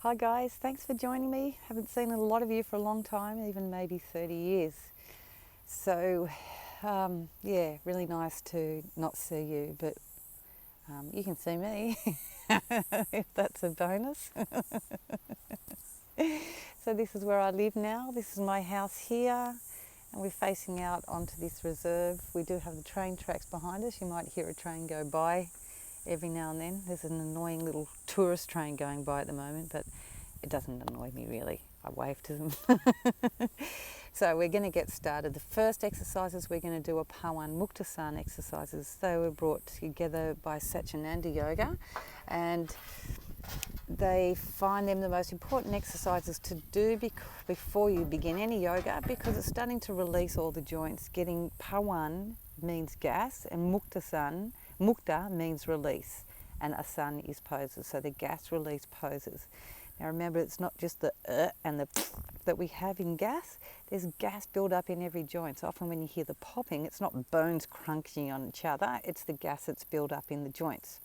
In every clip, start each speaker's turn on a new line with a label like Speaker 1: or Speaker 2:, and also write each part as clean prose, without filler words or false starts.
Speaker 1: Hi guys, thanks for joining me. Haven't seen a lot of you for a long time, even maybe 30 years. So yeah, really nice to not see you, but you can see me if that's a bonus. So this is where I live now. This is my house here, and we're facing out onto this reserve. We do have the train tracks behind us. You might hear a train go by every now and then. There's an annoying little tourist train going by at the moment, but it doesn't annoy me really. I wave to them. So we're going to get started. The first exercises we're going to do are Pawanmuktasana exercises. They were brought together by Satchidananda Yoga, and they find them the most important exercises to do before you begin any yoga, because it's starting to release all the joints. Getting Pawan means gas, and Mukta means release, and Asana is poses, so the gas release poses. Now remember, it's not just the and the that we have in gas. There's gas build up in every joint. So often when you hear the popping, it's not bones crunching on each other, it's the gas that's built up in the joints.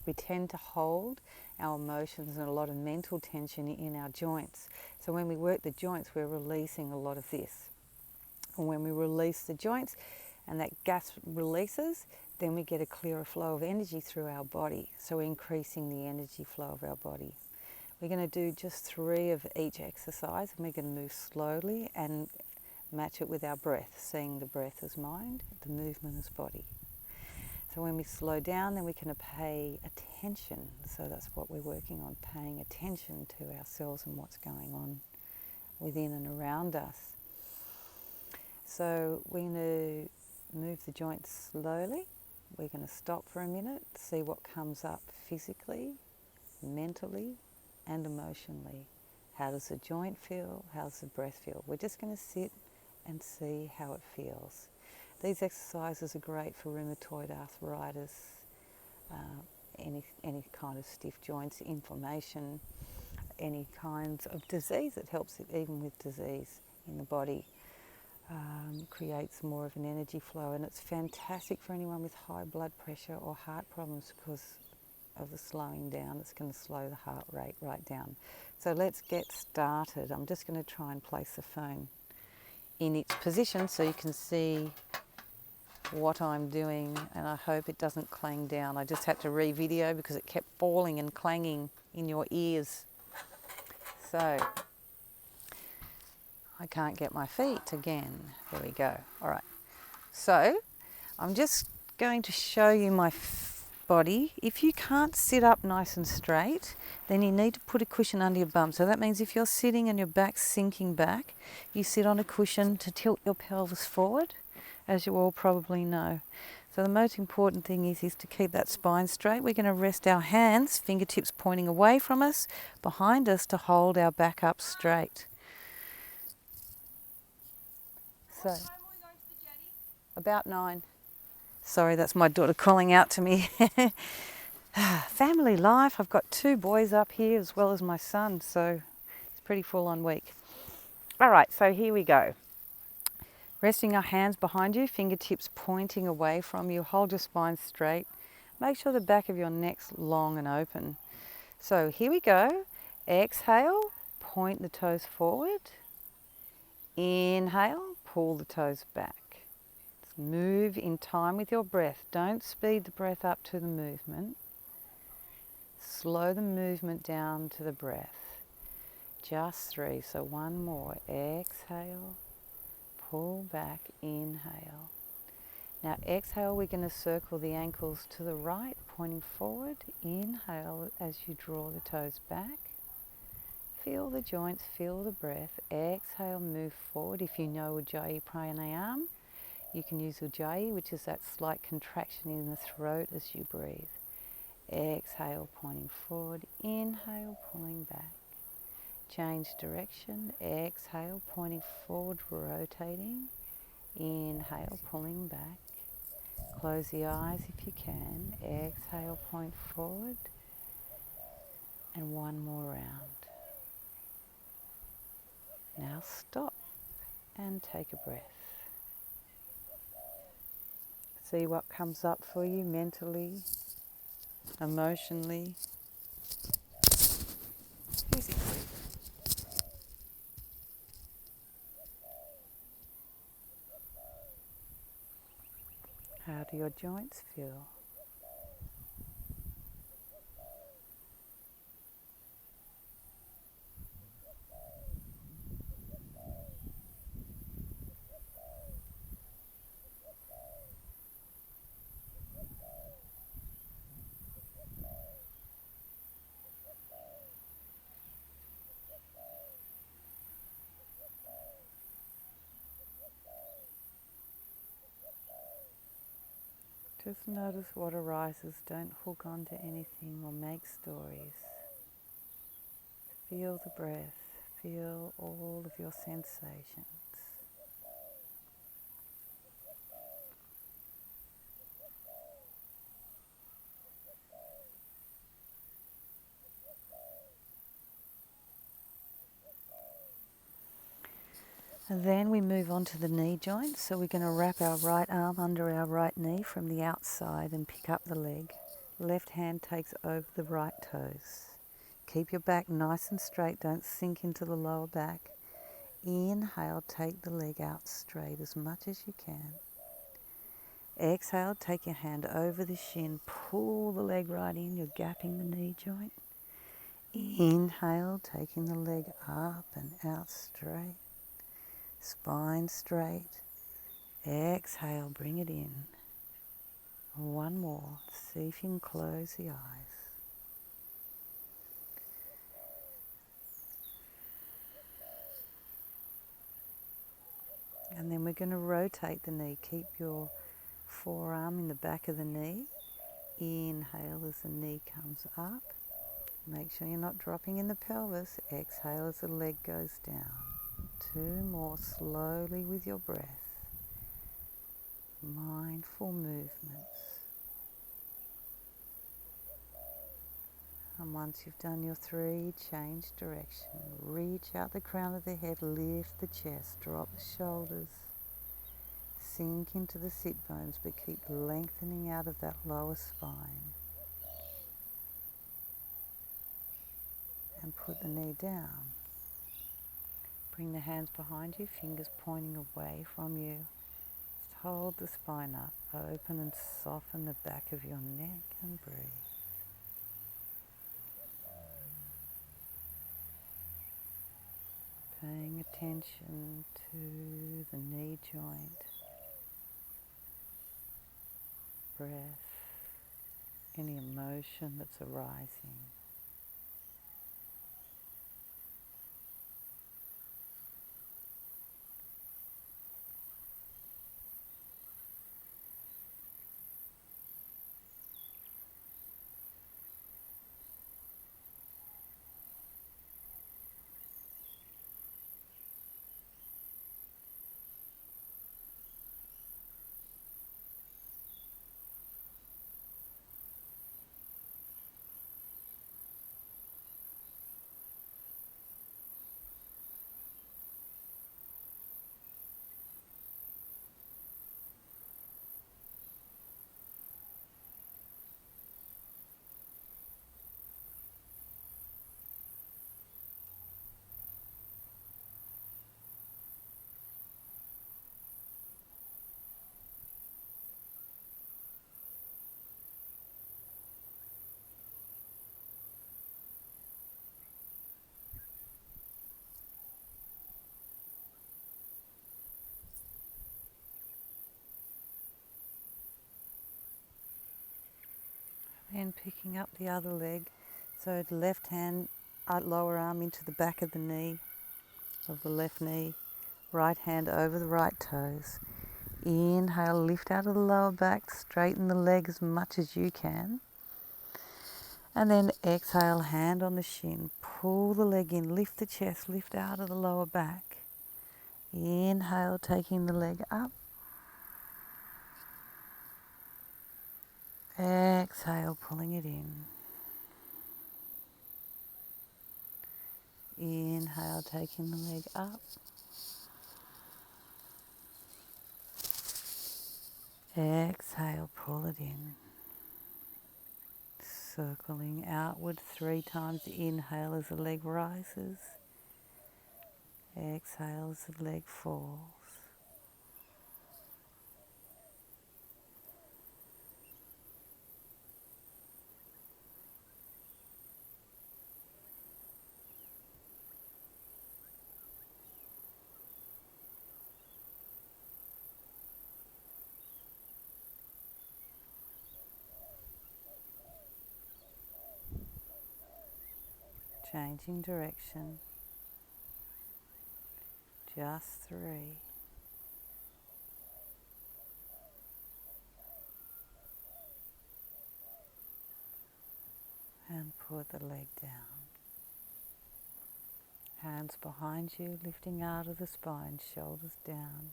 Speaker 1: We tend to hold our emotions and a lot of mental tension in our joints. So when we work the joints, we're releasing a lot of this. And when we release the joints and that gas releases, then we get a clearer flow of energy through our body. So we're increasing the energy flow of our body. We're going to do just 3 of each exercise, and we're going to move slowly and match it with our breath, seeing the breath as mind, the movement as body. So when we slow down, then we can pay attention. So that's what we're working on, paying attention to ourselves and what's going on within and around us. So we're going to move the joints slowly. We're going to stop for a minute, see what comes up physically, mentally, and emotionally. How does the joint feel? How does the breath feel? We're just going to sit and see how it feels. These exercises are great for rheumatoid arthritis, any kind of stiff joints, inflammation, any kinds of disease. It helps even with disease in the body. Creates more of an energy flow, and it's fantastic for anyone with high blood pressure or heart problems, because of the slowing down. It's going to slow the heart rate right down. So let's get started. I'm just going to try and place the phone in its position so you can see what I'm doing, and I hope it doesn't clang down. I just had to re-video because it kept falling and clanging in your ears. So I can't get my feet again. There we go. All right. So I'm just going to show you my body. If you can't sit up nice and straight, then you need to put a cushion under your bum. So that means if you're sitting and your back's sinking back, you sit on a cushion to tilt your pelvis forward, as you all probably know. So the most important thing is to keep that spine straight. We're going to rest our hands, fingertips pointing away from us, behind us, to hold our back up straight. So, about 9. Sorry, that's my daughter calling out to me. Family life. I've got 2 boys up here as well as my son, so it's a pretty full-on week. All right, so here we go. Resting our hands behind you, fingertips pointing away from you. Hold your spine straight. Make sure the back of your neck's long and open. So here we go. Exhale, point the toes forward. Inhale, pull the toes back. Move in time with your breath. Don't speed the breath up to the movement. Slow the movement down to the breath. Just 3, so 1 more. Exhale, pull back, inhale. Now exhale, we're going to circle the ankles to the right, pointing forward. Inhale as you draw the toes back. Feel the joints, feel the breath. Exhale, move forward. If you know Ujjayi Pranayama, you can use Ujjayi, which is that slight contraction in the throat as you breathe. Exhale, pointing forward. Inhale, pulling back. Change direction. Exhale, pointing forward, rotating. Inhale, pulling back. Close the eyes if you can. Exhale, point forward. And 1 more round. Now stop and take a breath. See what comes up for you mentally, emotionally, physically. your joints feel? Just notice what arises. Don't hook onto anything or make stories. Feel the breath. Feel all of your sensations. And then we move on to the knee joint. So we're going to wrap our right arm under our right knee from the outside and pick up the leg. Left hand takes over the right toes. Keep your back nice and straight. Don't sink into the lower back. Inhale, take the leg out straight as much as you can. Exhale, take your hand over the shin. Pull the leg right in. You're gapping the knee joint. Inhale, taking the leg up and out straight. Spine straight. Exhale, bring it in. One more. See if you can close the eyes. And then we're going to rotate the knee. Keep your forearm in the back of the knee. Inhale as the knee comes up. Make sure you're not dropping in the pelvis. Exhale as the leg goes down. Two more slowly with your breath. Mindful movements. And once you've done your three, change direction. Reach out the crown of the head, lift the chest, drop the shoulders. Sink into the sit bones, but keep lengthening out of that lower spine. And put the knee down. Bring the hands behind you, fingers pointing away from you. Just hold the spine up, open and soften the back of your neck and breathe. Paying attention to the knee joint, breath, any emotion that's arising. Then picking up the other leg, so the left hand, lower arm into the back of the knee, of the left knee, right hand over the right toes. Inhale, lift out of the lower back, straighten the leg as much as you can. And then exhale, hand on the shin, pull the leg in, lift the chest, lift out of the lower back. Inhale, taking the leg up. Exhale, pulling it in. Inhale, taking the leg up. Exhale, pull it in. Circling outward 3 times. Inhale as the leg rises. Exhale as the leg falls. Changing direction. Just 3. And put the leg down. Hands behind you, lifting out of the spine, shoulders down.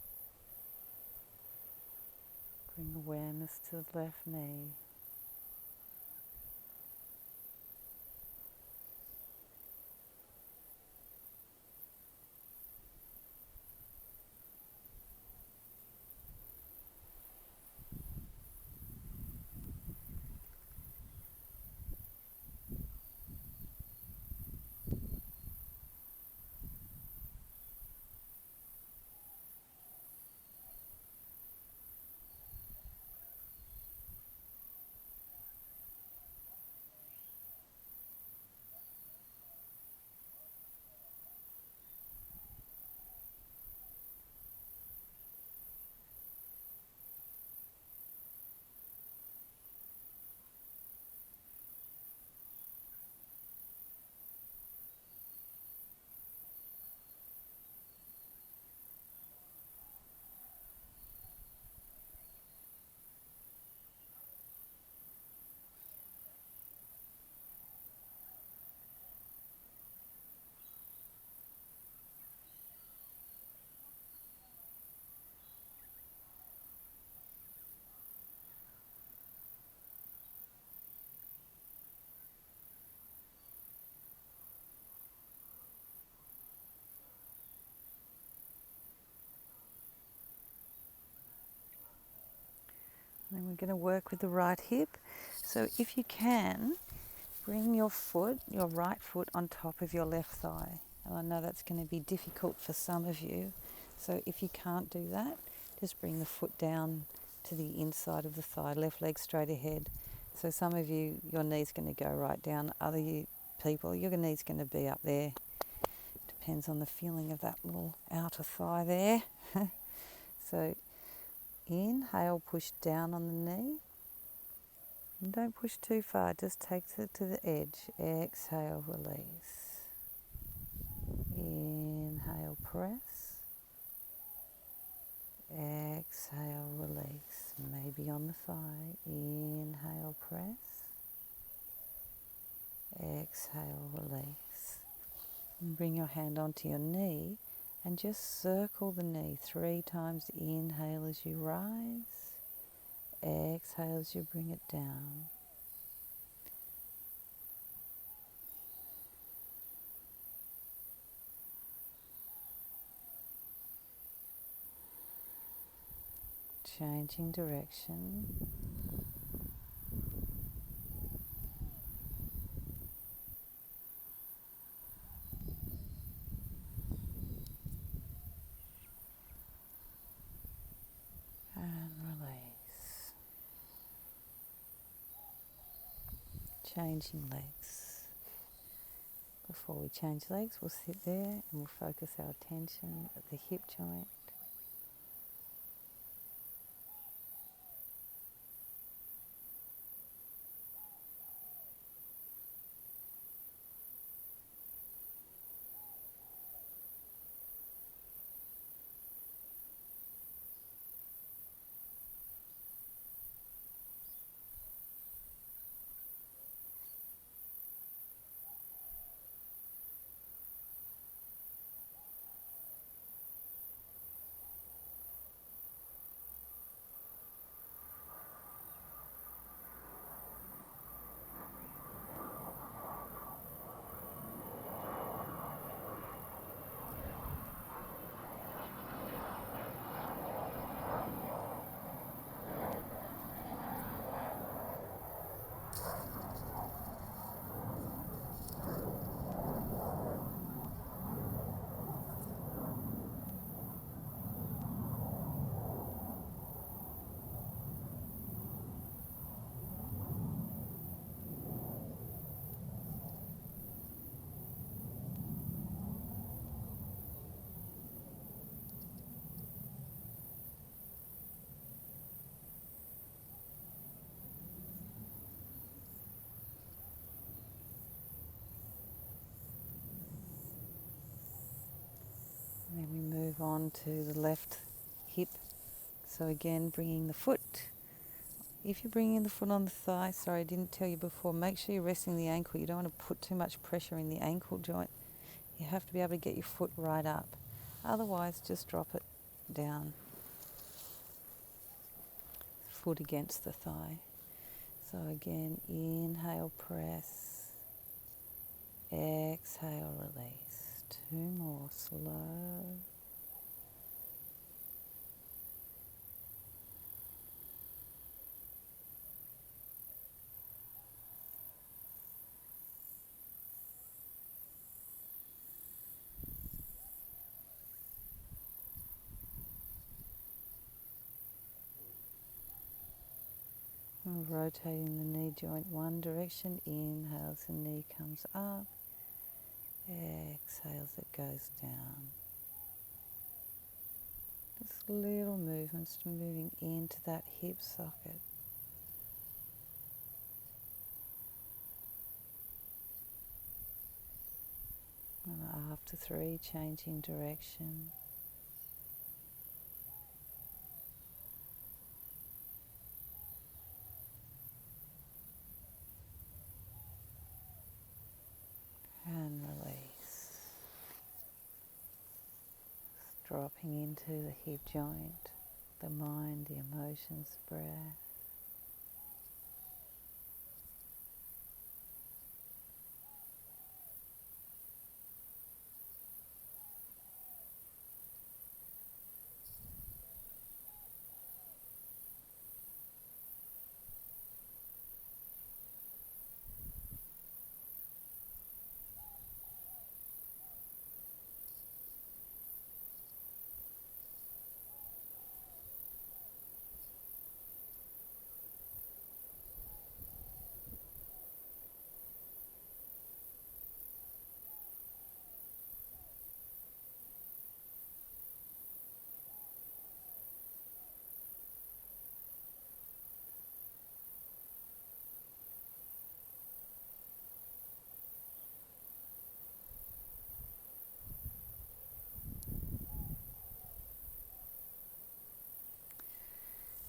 Speaker 1: Bring awareness to the left knee. And then we're going to work with the right hip. So if you can, bring your foot, your right foot, on top of your left thigh. And I know that's going to be difficult for some of you. So if you can't do that, just bring the foot down to the inside of the thigh, left leg straight ahead. So some of you, your knee's going to go right down. Other people, your knee's going to be up there. Depends on the feeling of that little outer thigh there. So inhale, push down on the knee. And don't push too far, just take it to the edge. Exhale, release. Inhale, press. Exhale, release. Maybe on the thigh. Inhale, press. Exhale, release. And bring your hand onto your knee and just circle the knee 3 times. Inhale as you rise. Exhale as you bring it down. Changing direction. And release. Changing legs. Before we change legs, we'll sit there and we'll focus our attention at the hip joint. move on to the left hip. So again, bringing the foot. If you're bringing the foot on the thigh, sorry, I didn't tell you before, make sure you're resting the ankle. You don't want to put too much pressure in the ankle joint. You have to be able to get your foot right up. Otherwise, just drop it down. Foot against the thigh. So again, inhale, press. Exhale, release. 2 more, slow. And rotating the knee joint one direction. Inhales, the knee comes up. Exhales, it goes down. Just little movements to moving into that hip socket. And after 3, changing direction. And release. Dropping into the hip joint, the mind, the emotions, breath.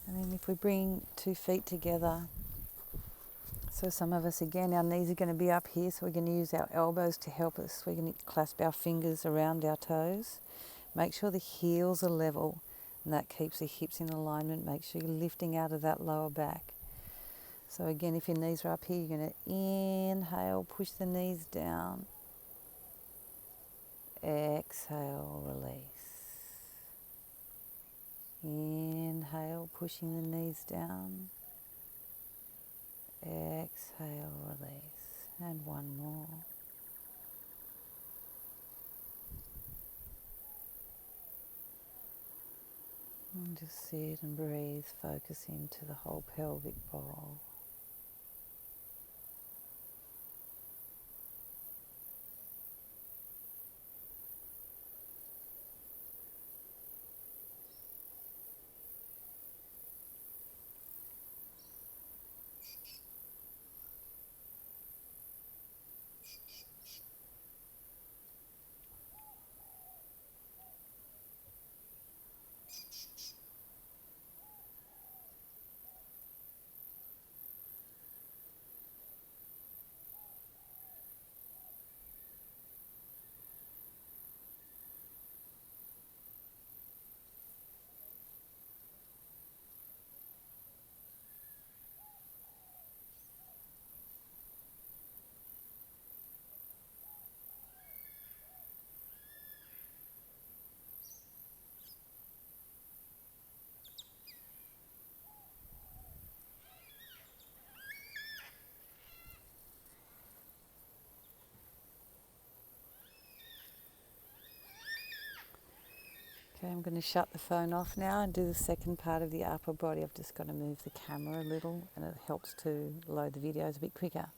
Speaker 1: And then if we bring 2 feet together, so some of us, again, our knees are going to be up here, so we're going to use our elbows to help us. We're going to clasp our fingers around our toes. Make sure the heels are level, and that keeps the hips in alignment. Make sure you're lifting out of that lower back. So again, if your knees are up here, you're going to inhale, push the knees down. Exhale, release. Inhale, pushing the knees down. Exhale, release. And 1 more. And just sit and breathe, focus into the whole pelvic bowl. Okay, I'm going to shut the phone off now and do the second part of the upper body. I've just got to move the camera a little, and it helps to load the videos a bit quicker.